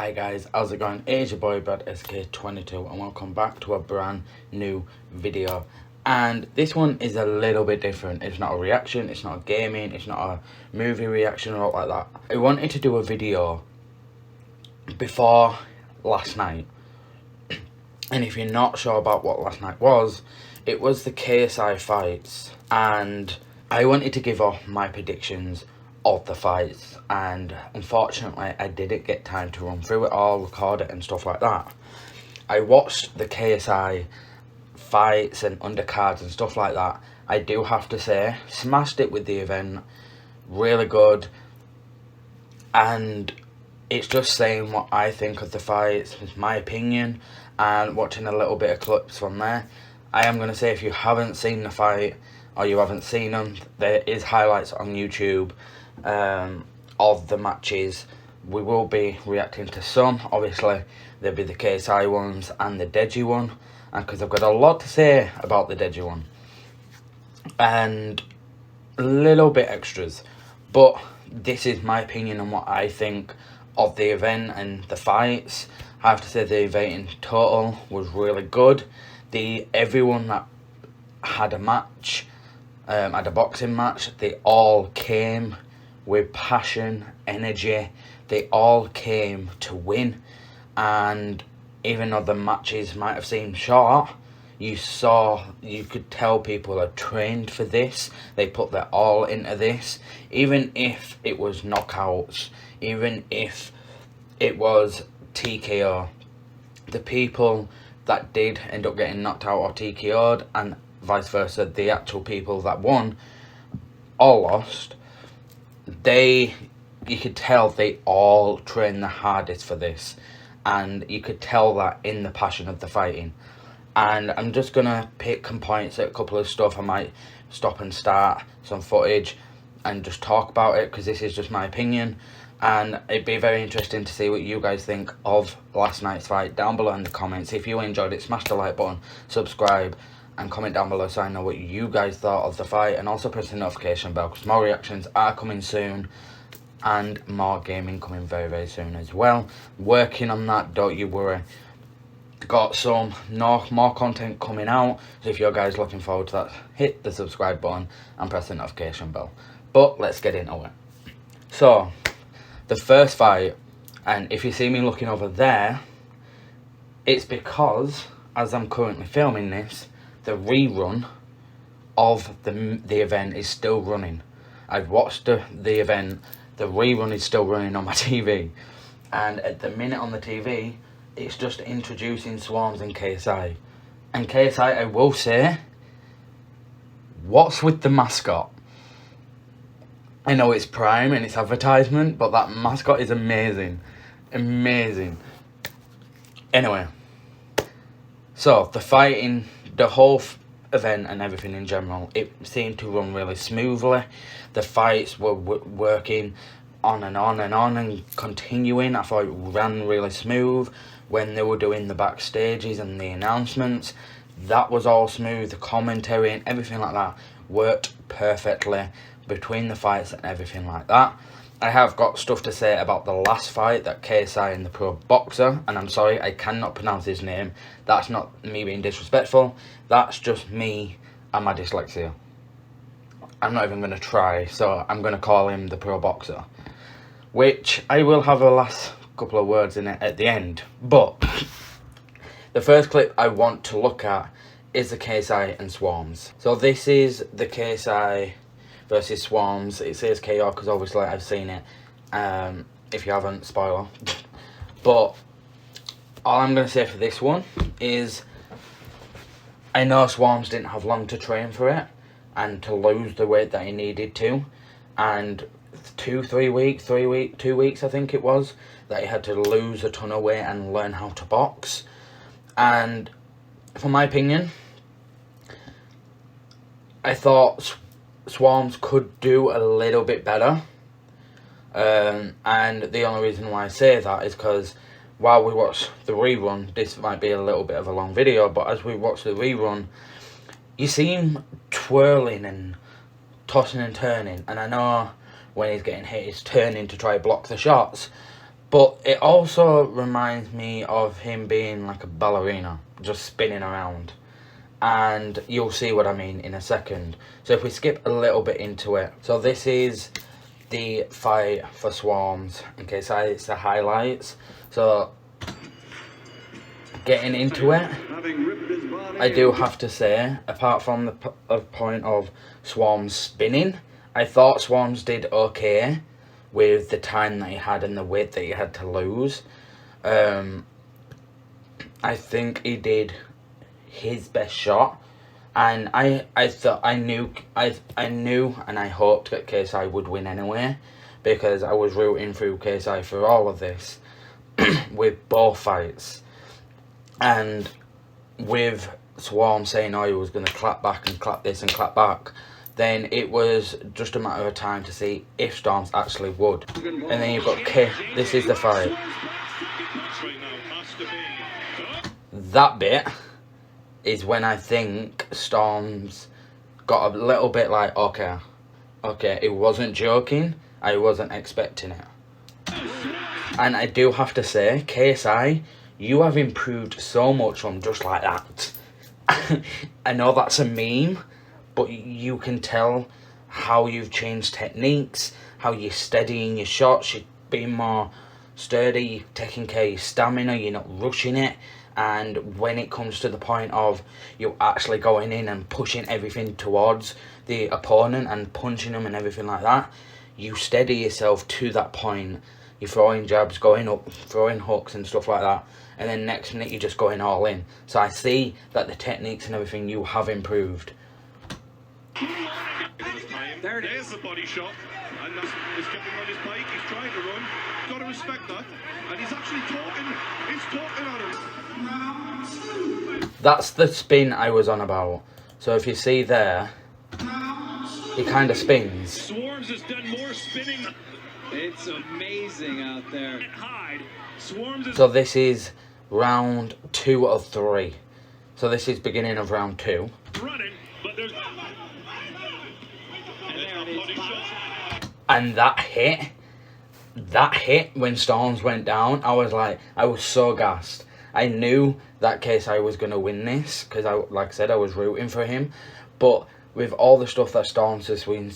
Hi guys, how's it going? It's your boy Brad SK22 and welcome back to a brand new video. And this one is a little bit different. It's not a reaction, it's not a gaming, it's not a movie reaction or like that. I wanted to do a video before last night. And if you're not sure about what last night was, it was the KSI fights. And I wanted to give off my predictions of the fights, and unfortunately I didn't get time to run through it all, record it and stuff like that. I watched the KSI fights and undercards and stuff like that. I do have to say, smashed it with the event, really good, and it's just saying what I think of the fights, it's my opinion, and watching a little bit of clips from there. I am going to say, if you haven't seen the fight or you haven't seen them, there is highlights on YouTube of the matches. We will be reacting to some. Obviously there'll be the KSI ones and the Deji one, and because I've got a lot to say about the Deji one and a little bit extras, but this is my opinion on what I think of the event and the fights. I have to say the event in total was really good. Everyone that had a match, had a boxing match, they all came with passion, energy. They all came to win, and even though the matches might have seemed short, you could tell people are trained for this. They put their all into this, even if it was knockouts, even if it was TKO. The people that did end up getting knocked out or TKO'd, and vice versa, the actual people that won or lost, you could tell they all trained the hardest for this, and you could tell that in the passion of the fighting. And I'm just gonna pick and points at a couple of stuff. I might stop and start some footage and just talk about it, because this is just my opinion, and it'd be very interesting to see what you guys think of last night's fight down below in the comments. If you enjoyed it, smash the like button, subscribe and comment down below so I know what you guys thought of the fight, and also press the notification bell because more reactions are coming soon and more gaming coming very, very soon as well. Working on that, don't you worry. Got some more content coming out, so if you guys looking forward to that, hit the subscribe button and press the notification bell. But let's get into it. So the first fight, and if you see me looking over there, it's because as I'm currently filming this, the rerun of the event is still running. I've watched the event, the rerun is still running on my TV, and at the minute on the TV it's just introducing Swarms and KSI. And KSI, I will say, what's with the mascot? I know it's Prime and it's advertisement, but that mascot is amazing. Amazing. Anyway, so the fighting, the whole event and everything in general, it seemed to run really smoothly. The fights were working on and on and on and continuing. I thought it ran really smooth. When they were doing the backstages and the announcements, that was all smooth. The commentary and everything like that worked perfectly between the fights and everything like that. I have got stuff to say about the last fight, that KSI and the pro boxer, and I'm sorry, I cannot pronounce his name. That's not me being disrespectful, that's just me and my dyslexia. I'm not even going to try, so I'm going to call him the pro boxer, which I will have a last couple of words in it at the end. But the first clip I want to look at is the KSI and Swarms. So this is the KSI versus Swarms. It says KO because obviously I've seen it. If you haven't, spoiler. But all I'm going to say for this one is, I know Swarms didn't have long to train for it and to lose the weight that he needed to, and 2 weeks I think it was, that he had to lose a ton of weight and learn how to box. And for my opinion, I thought Swarms could do a little bit better, and the only reason why I say that is because while we watch the rerun, this might be a little bit of a long video, but as we watch the rerun, you see him twirling and tossing and turning, and I know when he's getting hit he's turning to try block the shots, But it also reminds me of him being like a ballerina, just spinning around. And you'll see what I mean in a second. So if we skip a little bit into it. So this is the fight for Swarms. In case it's the highlights. So getting into it, I do have to say, apart from the point of Swarms spinning, I thought Swarms did okay with the time that he had and the weight that he had to lose. I think he did his best shot, and I knew and I hoped that KSI would win anyway, because I was rooting through KSI for all of this with both fights. And with Swarm saying, oh, he was going to clap back and clap this and clap back, then it was just a matter of time to see if Storms actually would. And then you've got K. This is the fight. That bit is when I think Storms got a little bit like, okay, it wasn't joking, I wasn't expecting it. And I do have to say, KSI, you have improved so much from just like that. I know that's a meme, but you can tell how you've changed techniques, how you're steadying your shots, you're being more sturdy, you're taking care of your stamina, you're not rushing it. And when it comes to the point of you actually going in and pushing everything towards the opponent and punching them and everything like that, you steady yourself to that point. You're throwing jabs, going up, throwing hooks and stuff like that. And then next minute you're just going all in. So I see that the techniques and everything you have improved. There it is, the body shot. And he's getting on his bike, he's trying to run. Got to respect that. And he's actually talking on him. That's the spin I was on about. So if you see there, he kind of spins. Swarms has done more spinning. It's amazing out there. So this is round 2 of 3. So this is beginning of round 2. Running, but there's... And that hit when Storms went down, I was so gassed. I knew that KSI was going to win this, because like I said, I was rooting for him. But with all the stuff that Storms has been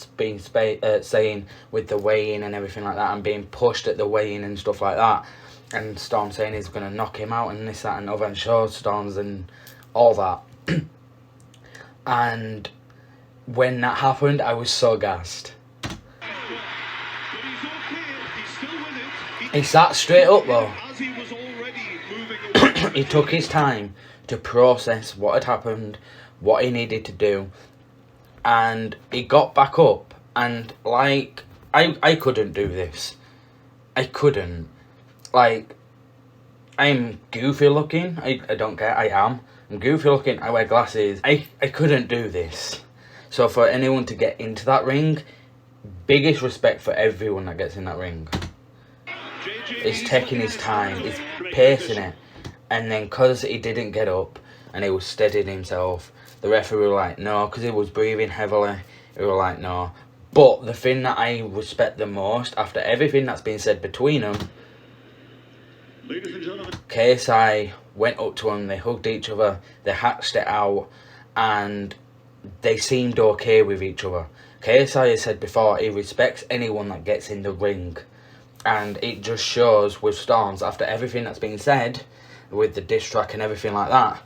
saying with the weigh-in and everything like that, and being pushed at the weigh-in and stuff like that, and Storm saying he's going to knock him out and this, that and other, and show Storms and all that. And when that happened, I was so gassed. He sat straight up though. He took his time to process what had happened, what he needed to do, and he got back up. And like, I couldn't do this. I couldn't. Like, I'm goofy looking. I don't care. I am. I'm goofy looking. I wear glasses. I couldn't do this. So for anyone to get into that ring, biggest respect for everyone that gets in that ring. He's taking his time. He's pacing it. And then because he didn't get up and he was steadying himself, the referee were like, no, because he was breathing heavily. They were like, no. But the thing that I respect the most, after everything that's been said between them, KSI went up to him, they hugged each other, they hatched it out, and they seemed okay with each other. KSI has said before, he respects anyone that gets in the ring. And it just shows with Storms, after everything that's been said, with the diss track and everything like that,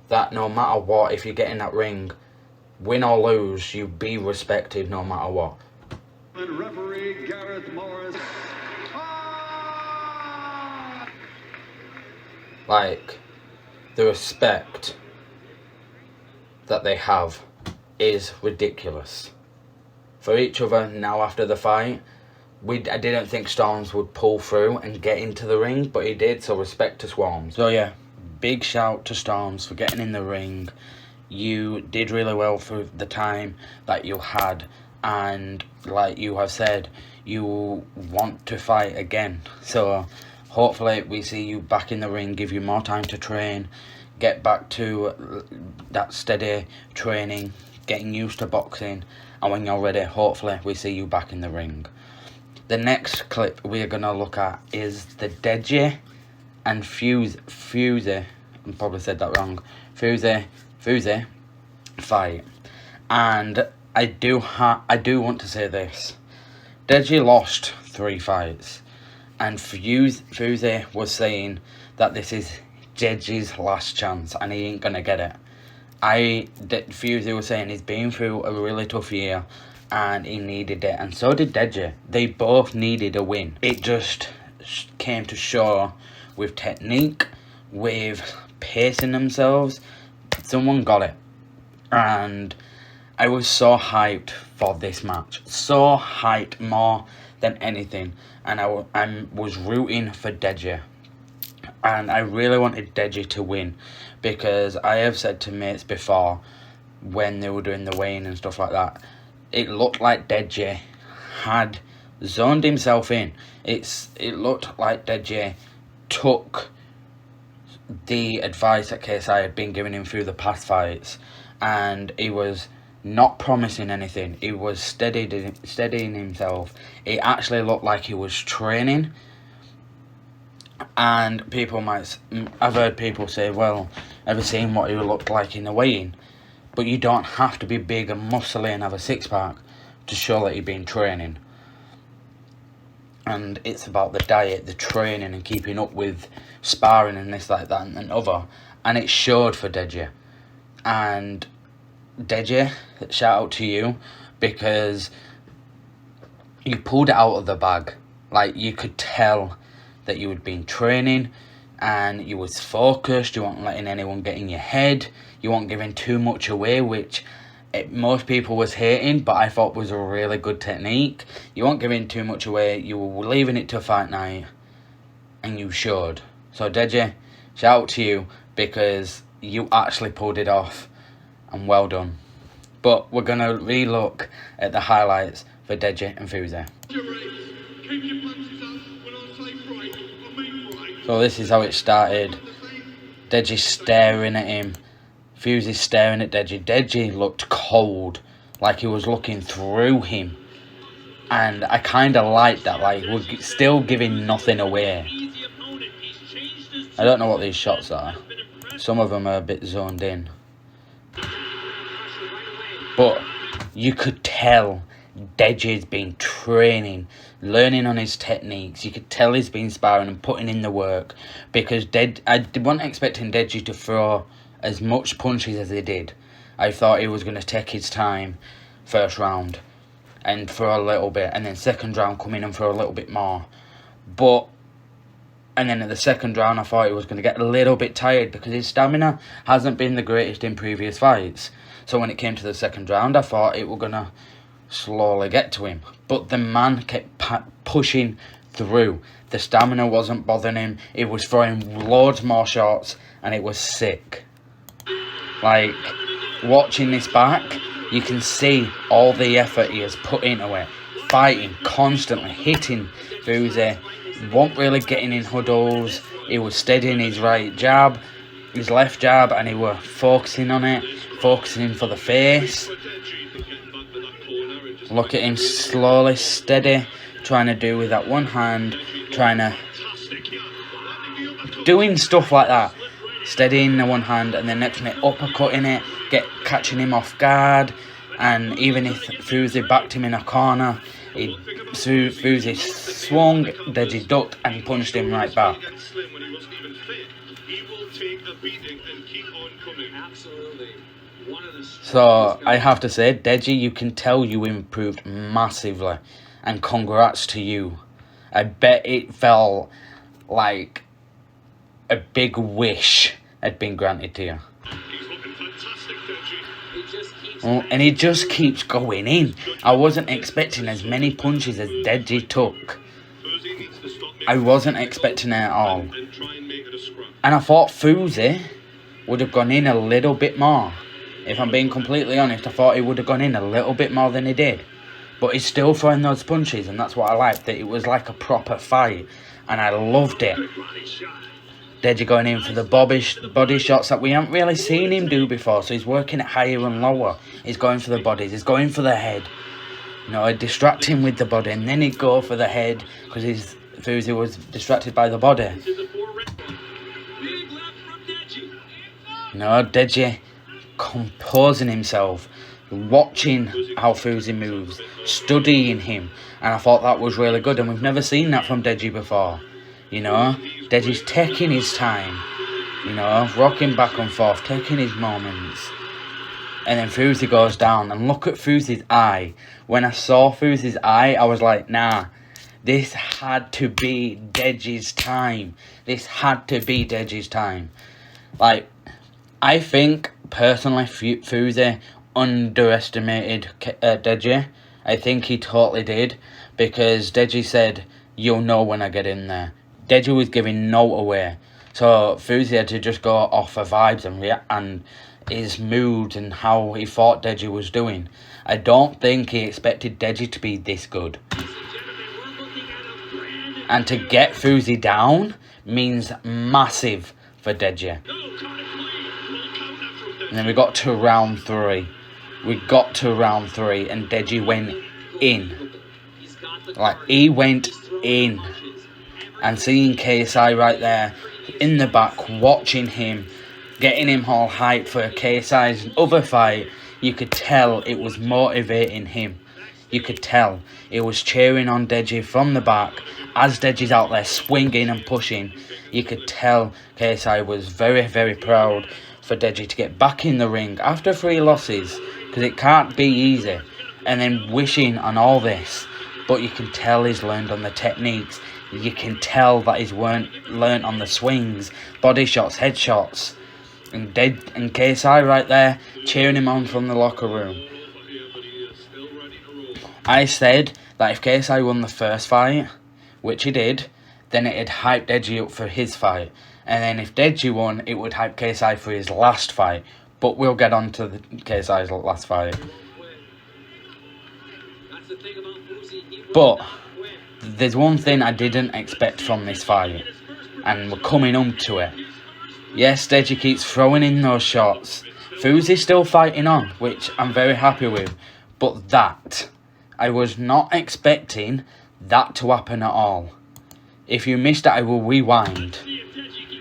that no matter what, if you get in that ring, win or lose, you be respected no matter what. And referee Gareth Morris. Like, the respect that they have is ridiculous. For each other now after the fight, I didn't think Storms would pull through and get into the ring, but he did, so respect to Swarms. So yeah, big shout to Storms for getting in the ring. You did really well for the time that you had, and like you have said, you want to fight again. So hopefully we see you back in the ring, give you more time to train, get back to that steady training, getting used to boxing, and when you're ready, hopefully we see you back in the ring. The next clip we're going to look at is the Deji and Fuse, I probably said that wrong, Fuse fight. And I do want to say this. Deji lost 3 fights, and Fuse was saying that this is Deji's last chance and he ain't gonna get it. Fuse was saying he's been through a really tough year and he needed it, and so did Deji. They both needed a win. It just came to show with technique, with pacing themselves, someone got it. And I was so hyped for this match, so hyped more than anything, and I was rooting for Deji. And I really wanted Deji to win, because I have said to mates before, when they were doing the weigh-in and stuff like that, it looked like Deji had zoned himself in. It looked like Deji took the advice that KSI had been giving him through the past fights, and he was not promising anything. He was steadying himself. It actually looked like he was training. And I've heard people say, well, ever seen what he looked like in the weigh-in? But you don't have to be big and muscly and have a six-pack to show that you've been training. And it's about the diet, the training, and keeping up with sparring and this, like that, and other. And it showed for Deji. And Deji, shout out to you, because you pulled it out of the bag. Like, you could tell that you had been training and you was focused. You weren't letting anyone get in your head. You weren't giving too much away, which most people was hating, but I thought was a really good technique. You weren't giving too much away. You were leaving it to fight night, and you showed. So Deji, shout out to you, because you actually pulled it off, and well done. But we're going to re-look at the highlights for Deji and Fuse. So this is how it started. Deji staring at him. Fuse is staring at Deji. Deji looked cold, like he was looking through him. And I kind of like that, like we're still giving nothing away. I don't know what these shots are. Some of them are a bit zoned in. But you could tell Deji's been training, learning on his techniques. You could tell he's been sparring and putting in the work, because I wasn't expecting Deji to throw as much punches as he did. I thought he was going to take his time first round and throw a little bit, and then second round come in and throw a little bit more. And then at the second round I thought he was going to get a little bit tired, because his stamina hasn't been the greatest in previous fights. So when it came to the second round, I thought it was going to slowly get to him. But the man kept pushing through. The stamina wasn't bothering him. He was throwing loads more shots, and it was sick. Like, watching this back, you can see all the effort he has put into it. Fighting, constantly, hitting Fuse. Wasn't really getting in huddles. He was steadying his right jab, his left jab, and he was focusing on it, focusing for the face. Look at him slowly, steady, trying to do with that one hand, doing stuff like that. Steadying the one hand, and then next minute uppercutting it, catching him off guard. And even if Fuse backed him in a corner, Fuse swung, Deji ducked and punched him right back. So I have to say, Deji, you can tell you improved massively, and congrats to you. I bet it felt like a big wish had been granted to you. And he just keeps going in. I wasn't expecting as many punches as Deji took. I wasn't expecting it at all. And I thought Fuse would have gone in a little bit more. If I'm being completely honest, I thought he would have gone in a little bit more than he did. But he's still throwing those punches, and that's what I liked. That it was like a proper fight, and I loved it. Deji going in for the body shots that we haven't really seen him do before. So he's working it higher and lower. He's going for the bodies. He's going for the head. You know, he'd distract him with the body, and then he'd go for the head because Fuzi was distracted by the body. You know, Deji composing himself, watching how Fuzi moves, studying him, and I thought that was really good, and we've never seen that from Deji before. You know, Deji's taking his time, you know, rocking back and forth, taking his moments. And then Fuzi goes down, and look at Fuzi's eye. When I saw Fuzi's eye, I was like, nah, this had to be Deji's time. This had to be Deji's time. Like, I think, personally, Fuzi underestimated Deji. I think he totally did, because Deji said, you'll know when I get in there. Deji was giving no away. So Fuzi had to just go off of vibes and his mood and how he thought Deji was doing. I don't think he expected Deji to be this good. And to get Fuzi down means massive for Deji. And then we got to round 3. We got to round 3 and Deji went in. Like, he went in. And seeing KSI right there in the back, watching him, getting him all hyped for KSI's other fight, you could tell it was motivating him. You could tell. It was cheering on Deji from the back. As Deji's out there swinging and pushing, you could tell KSI was very, very proud for Deji to get back in the ring after 3 losses, because it can't be easy. And then wishing on all this. But you can tell he's learned on the techniques. You can tell that he's learned on the swings, body shots, headshots. And KSI right there cheering him on from the locker room. I said that if KSI won the first fight, which he did, then it'd hype Deji up for his fight. And then if Deji won, it would hype KSI for his last fight. But we'll get on to KSI's last fight. But there's one thing I didn't expect from this fight, and we're coming on to it. Yes, Deji keeps throwing in those shots. Fuzi's still fighting on, which I'm very happy with. But that, I was not expecting that to happen at all. If you missed it, I will rewind.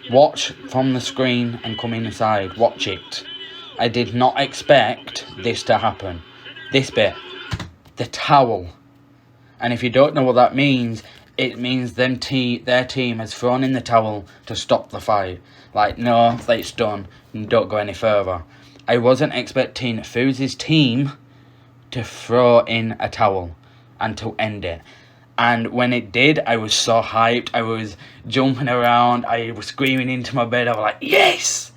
Watch from the screen and come inside. Watch it. I did not expect this to happen. This bit. The towel. And if you don't know what that means, it means their team has thrown in the towel to stop the fight. Like, no, it's done. Don't go any further. I wasn't expecting Fuzi's team to throw in a towel and to end it. And when it did, I was so hyped. I was jumping around. I was screaming into my bed. I was like, yes!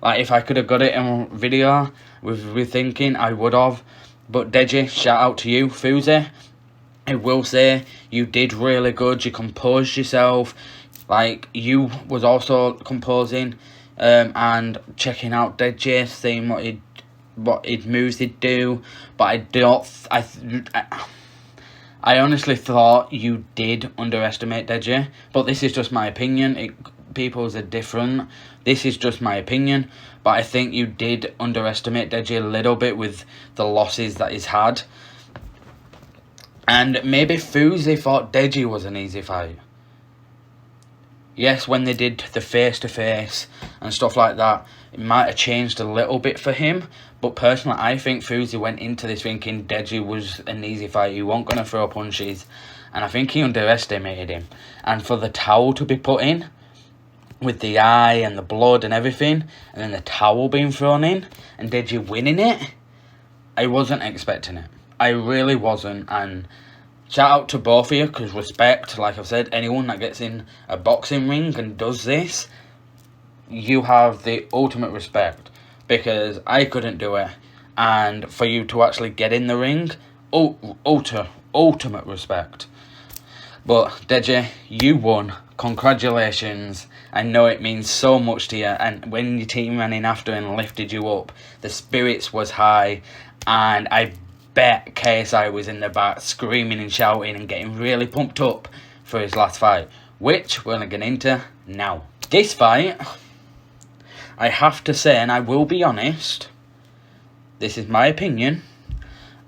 Like, if I could have got it in video with rethinking, I would have. But Deji, shout out to you. Fuzi, I will say, you did really good. You composed yourself. Like, you was also composing and checking out Deji, seeing what his moves he'd do. But I honestly thought you did underestimate Deji. But this is just my opinion. People's are different. This is just my opinion. But I think you did underestimate Deji a little bit with the losses that he's had. And maybe Fuzi thought Deji was an easy fight. Yes, when they did the face-to-face and stuff like that, it might have changed a little bit for him. But personally, I think Fuzi went into this thinking Deji was an easy fight. He wasn't going to throw punches. And I think he underestimated him. And for the towel to be put in, with the eye and the blood and everything, and then the towel being thrown in, and Deji winning it, I wasn't expecting it. I really wasn't. And shout out to both of you, because respect, like I've said, anyone that gets in a boxing ring and does this, you have the ultimate respect, because I couldn't do it. And for you to actually get in the ring, ultimate respect. But Deji, you won. Congratulations. I know it means so much to you. And when your team ran in after and lifted you up, the spirits was high. And I bet KSI was in the back screaming and shouting and getting really pumped up for his last fight, which we're going to get into now. This fight, I have to say, and I will be honest, this is my opinion,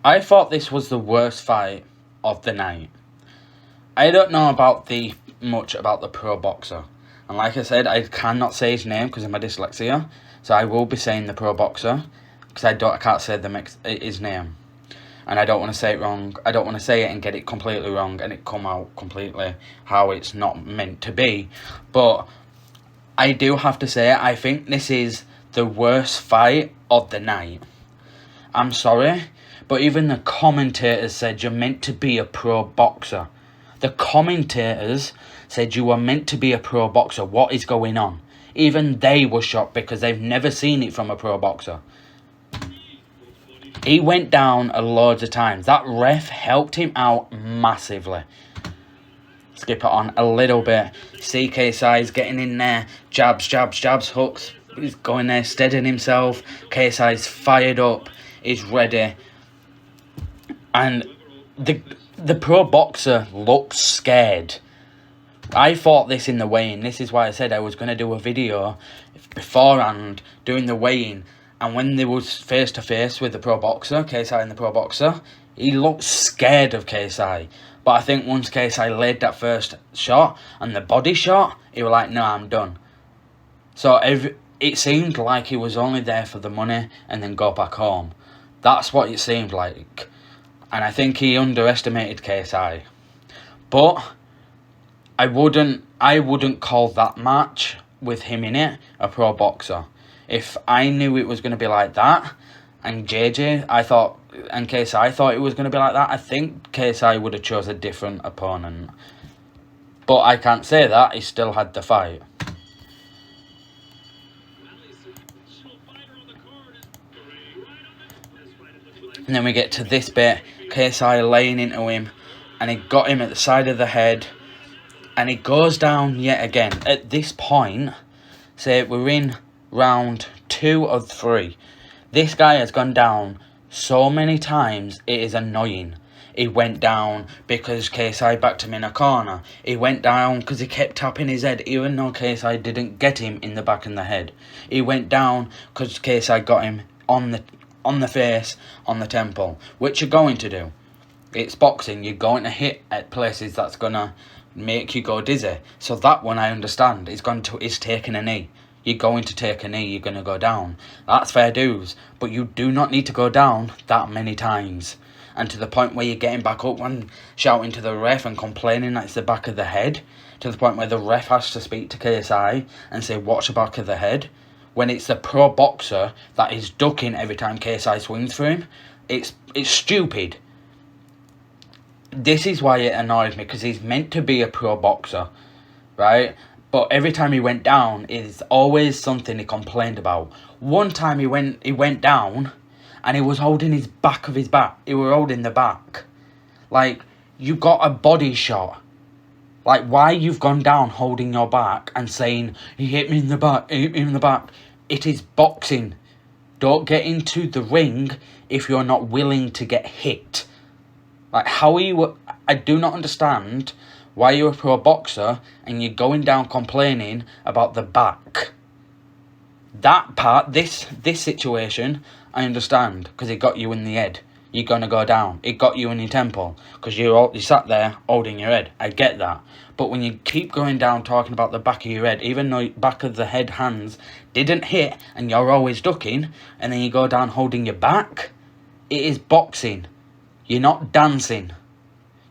I thought this was the worst fight of the night. I don't know much about the pro boxer. And like I said, I cannot say his name because of my dyslexia. So I will be saying the pro boxer because I can't say his name. And I don't want to say it wrong. I don't want to say it and get it completely wrong and it come out completely how it's not meant to be. But I do have to say, I think this is the worst fight of the night. I'm sorry, but even the commentators said you're meant to be a pro boxer. The commentators said you were meant to be a pro boxer. What is going on? Even they were shocked because they've never seen it from a pro boxer. He went down loads of times. That ref helped him out massively. Skip it on a little bit. KSI is getting in there. Jabs, jabs, jabs, hooks. He's going there, steadying himself. KSI's fired up. He's ready. And the pro boxer looks scared. I thought this in the weigh-in. This is why I said I was going to do a video beforehand doing the weigh-in. And when they was face to face with the pro boxer, KSI and the pro boxer, he looked scared of KSI. But I think once KSI laid that first shot and the body shot, he was like, no, I'm done. So it seemed like he was only there for the money and then go back home. That's what it seemed like. And I think he underestimated KSI. But I wouldn't call that match with him in it a pro boxer. If I knew it was going to be like that, and KSI thought it was going to be like that, I think KSI would have chose a different opponent. But I can't say that. He still had the fight. And then we get to this bit. KSI laying into him. And he got him at the side of the head. And he goes down yet again. At this point, say we're in round 2 of 3. This guy has gone down so many times, it is annoying. He went down because KSI backed him in a corner. He went down because he kept tapping his head, even though KSI didn't get him in the back and the head. He went down because KSI got him on the face, on the temple, which you're going to do. It's boxing. You're going to hit at places that's going to make you go dizzy. So that one I understand. He's taking a knee. You're going to take a knee, you're going to go down. That's fair dues. But you do not need to go down that many times. And to the point where you're getting back up and shouting to the ref and complaining that it's the back of the head. To the point where the ref has to speak to KSI and say, watch the back of the head. When it's the pro boxer that is ducking every time KSI swings through him. It's stupid. This is why it annoys me, because he's meant to be a pro boxer. Right? But every time he went down, it's always something he complained about. One time he went down, and he was holding his back of his back. He was holding the back. Like, you got a body shot. Like, why you've gone down holding your back and saying, he hit me in the back, he hit me in the back. It is boxing. Don't get into the ring if you're not willing to get hit. Like, how are you... I do not understand why you're a pro boxer and you're going down complaining about the back. That part, this situation, I understand, because it got you in the head. You're going to go down. It got you in your temple, because you sat there holding your head. I get that. But when you keep going down talking about the back of your head, even though back of the head hands didn't hit and you're always ducking, and then you go down holding your back, it is boxing. You're not dancing.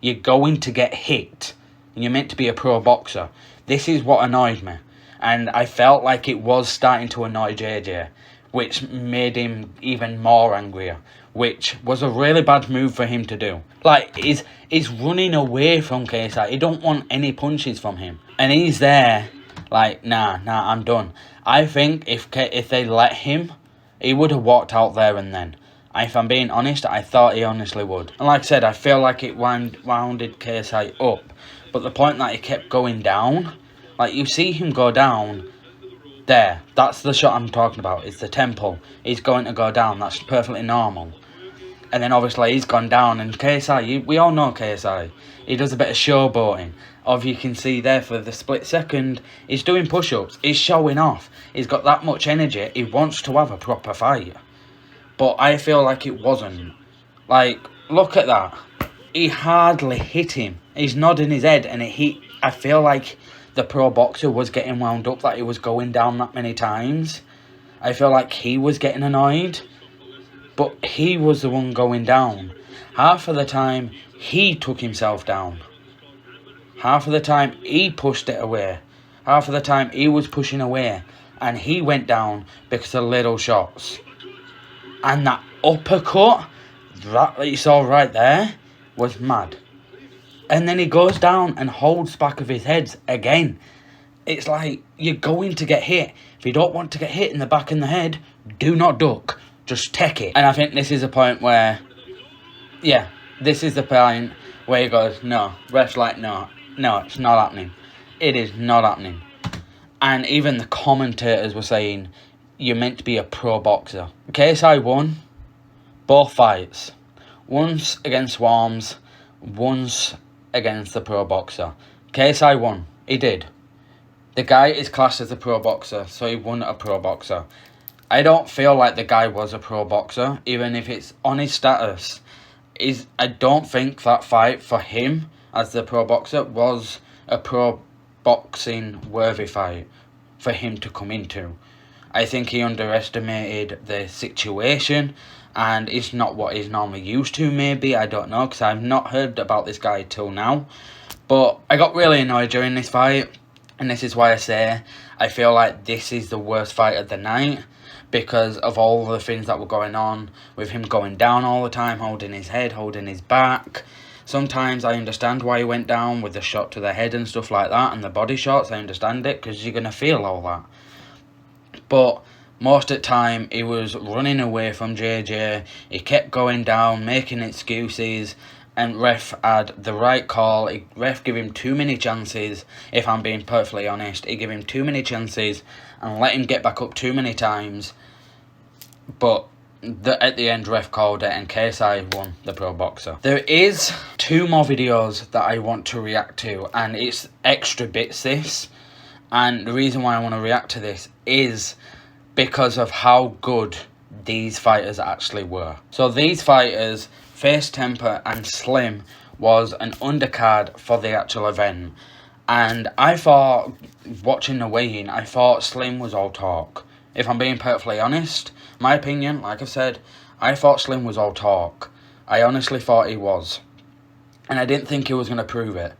You're going to get hit. And you're meant to be a pro boxer. This is what annoyed me. And I felt like it was starting to annoy JJ, which made him even more angrier, which was a really bad move for him to do. Like, he's running away from KSI. He don't want any punches from him. And he's there, like, nah, I'm done. I think if they let him, he would have walked out there and then. If I'm being honest, I thought he honestly would. And like I said, I feel like it wounded KSI up. But the point that he kept going down, like, you see him go down there. That's the shot I'm talking about. It's the temple. He's going to go down. That's perfectly normal. And then obviously he's gone down. And KSI, we all know KSI. He does a bit of showboating. Of you can see there for the split second, he's doing push-ups. He's showing off. He's got that much energy. He wants to have a proper fight. But I feel like it wasn't. Like, look at that. He hardly hit him. He's nodding his head, and I feel like the pro boxer was getting wound up that he was going down that many times. I feel like he was getting annoyed, but he was the one going down. Half of the time, he took himself down. Half of the time, he pushed it away. Half of the time, he was pushing away, and he went down because of little shots. And that uppercut that you saw right there was mad. And then he goes down and holds back of his head again. It's like, you're going to get hit. If you don't want to get hit in the back and the head, do not duck. Just take it. And I think this is a point where, yeah, this is the point where he goes, no. Ref's like, no, it's not happening. It is not happening. And even the commentators were saying, you're meant to be a pro boxer. KSI won both fights. Once against Swarms, once against the pro boxer. KSI won. He did. The guy is classed as a pro boxer, so he won a pro boxer. I don't feel like the guy was a pro boxer, even if it's on his status. I don't think that fight for him as the pro boxer was a pro boxing worthy fight for him to come into. I think he underestimated the situation, and it's not what he's normally used to, maybe. I don't know, because I've not heard about this guy till now. But I got really annoyed during this fight, and this is why I say I feel like this is the worst fight of the night, because of all the things that were going on, with him going down all the time, holding his head, holding his back. Sometimes I understand why he went down with the shot to the head and stuff like that, and the body shots, I understand it, because you're going to feel all that. But most of the time, he was running away from JJ. He kept going down, making excuses, and ref had the right call. Ref gave him too many chances, if I'm being perfectly honest. He gave him too many chances and let him get back up too many times. But at the end, ref called it, and KSI won the pro boxer. There is 2 more videos that I want to react to, and it's extra bits this. And the reason why I want to react to this is because of how good these fighters actually were. So these fighters, Face Temper and Slim, was an undercard for the actual event. And I thought, watching the weigh-in, I thought Slim was all talk. If I'm being perfectly honest, my opinion, like I've said, I thought Slim was all talk. I honestly thought he was. And I didn't think he was going to prove it.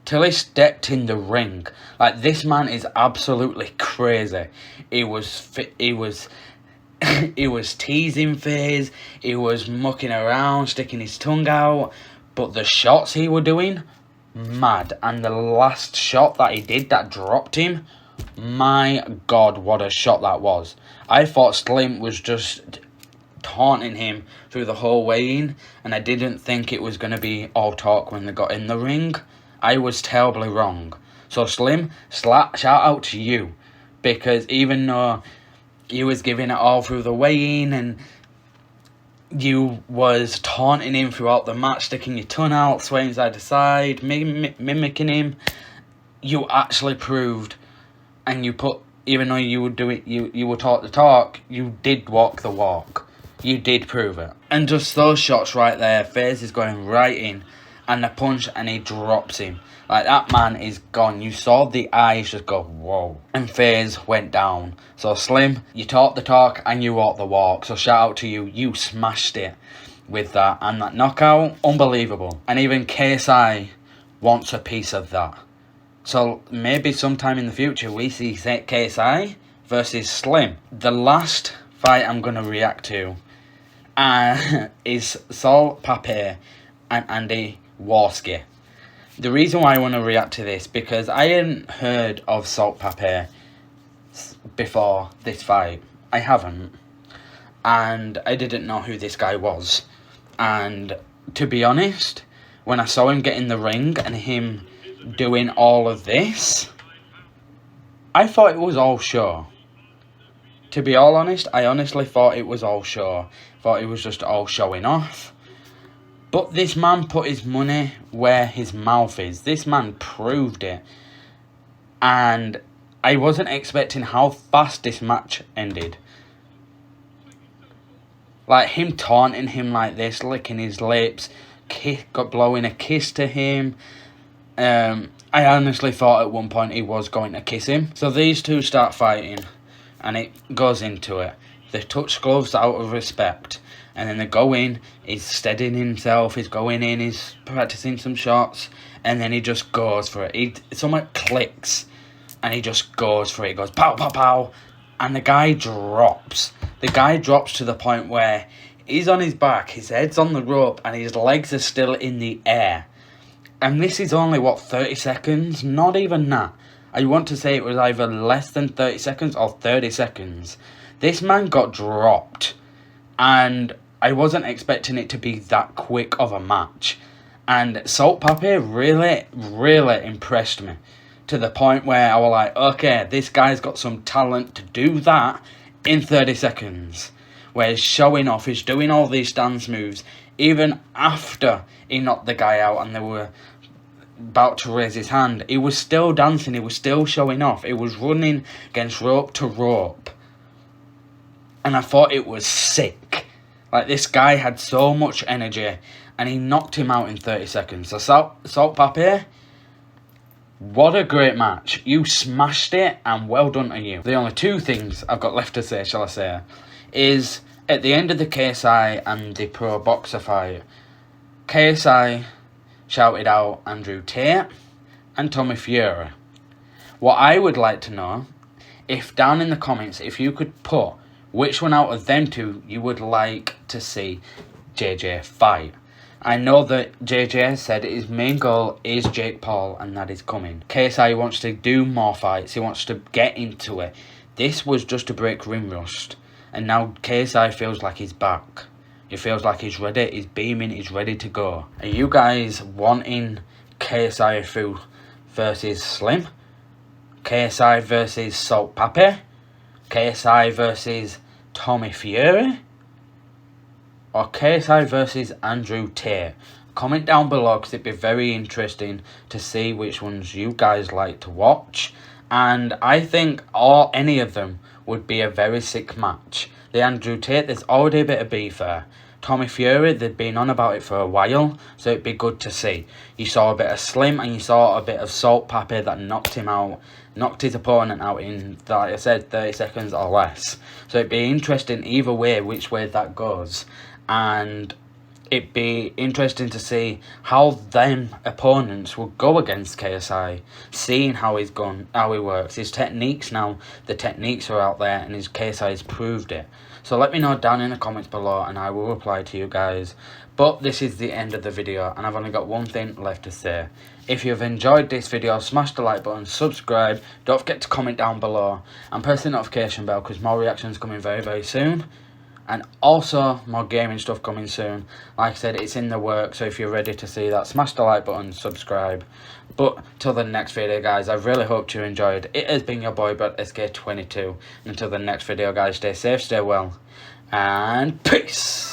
Till he stepped in the ring. Like, this man is absolutely crazy. He was teasing FaZe. He was mucking around, sticking his tongue out. But the shots he were doing, mad. And the last shot that he did that dropped him, my God, what a shot that was. I thought Slim was just taunting him through the whole weigh-in, and I didn't think it was going to be all talk when they got in the ring. I was terribly wrong. So Slim, shout out to you, because even though you was giving it all through the weigh-in and you was taunting him throughout the match, sticking your tongue out, swaying side to side, mimicking him, you actually proved, and you put, even though you would do it, you were taught the talk, you did walk the walk. You did prove it. And just those shots right there, FaZe is going right in, and the punch, and he drops him. Like, that man is gone. You saw the eyes just go, whoa. And FaZe went down. So, Slim, you talked the talk and you walked the walk. So, shout out to you. You smashed it with that. And that knockout, unbelievable. And even KSI wants a piece of that. So, maybe sometime in the future, we see KSI versus Slim. The last fight I'm going to react to is Salt Pape and Andy Warski. The reason why I want to react to this, because I hadn't heard of Salt Pape before this fight. I haven't. And I didn't know who this guy was. And to be honest, when I saw him get in the ring and him doing all of this, I thought it was all show. To be all honest, I honestly thought it was all show. Thought it was just all showing off. But this man put his money where his mouth is. This man proved it. And I wasn't expecting how fast this match ended. Like him taunting him like this, licking his lips, blowing a kiss to him. I honestly thought at one point he was going to kiss him. So these two start fighting, and it goes into it. They touch gloves out of respect, and then they go in. He's steadying himself. He's going in. He's practicing some shots, and then he just goes for it. Something clicks, and he just goes for it. He goes pow pow pow, and the guy drops. The guy drops to the point where he's on his back, his head's on the rope, and his legs are still in the air. And this is only, what, 30 seconds? Not even that. I want to say it was either less than 30 seconds or 30 seconds. This man got dropped. And I wasn't expecting it to be that quick of a match. And Salt Papi really, really impressed me. To the point where I was like, okay, this guy's got some talent to do that in 30 seconds. Where he's showing off, he's doing all these dance moves. Even after he knocked the guy out and they were about to raise his hand, he was still dancing, he was still showing off. He was running against rope to rope. And I thought it was sick. Like, this guy had so much energy, and he knocked him out in 30 seconds. So Salt Papi, what a great match. You smashed it, and well done to you. The only two things I've got left to say, shall I say, is at the end of the KSI and the Pro Boxer fight, KSI shouted out Andrew Tate and Tommy Fury. What I would like to know, if down in the comments, if you could put which one out of them two you would like to see JJ fight. I know that JJ said his main goal is Jake Paul, and that is coming. KSI wants to do more fights, he wants to get into it. This was just to break ring rust, and now KSI feels like he's back. He feels like he's ready, he's beaming, he's ready to go. Are you guys wanting KSI versus Slim? KSI versus Salt Papi? KSI versus Tommy Fury? Or KSI versus Andrew Tate? Comment down below, because it'd be very interesting to see which ones you guys like to watch. And I think any of them would be a very sick match. The Andrew Tate, there's already a bit of beef there. Tommy Fury, they've been on about it for a while, so it'd be good to see. You saw a bit of Slim, and you saw a bit of Salt Papi that knocked him out, knocked his opponent out in, like I said, 30 seconds or less. So it'd be interesting either way, which way that goes. And it'd be interesting to see how them opponents will go against KSI, seeing how he's gone, how he works, his techniques now. The techniques are out there, and his KSI has proved it. So let me know down in the comments below, and I will reply to you guys. But this is the end of the video, and I've only got one thing left to say. If you've enjoyed this video, smash the like button, subscribe, don't forget to comment down below, and press the notification bell, because more reactions coming very, very soon. And also more gaming stuff coming soon. Like I said, it's in the works, so if you're ready to see that, smash the like button, subscribe. But till the next video, guys, I really hope you enjoyed. It has been your boy Brad SK22. Until the next video, guys, stay safe, stay well, and peace.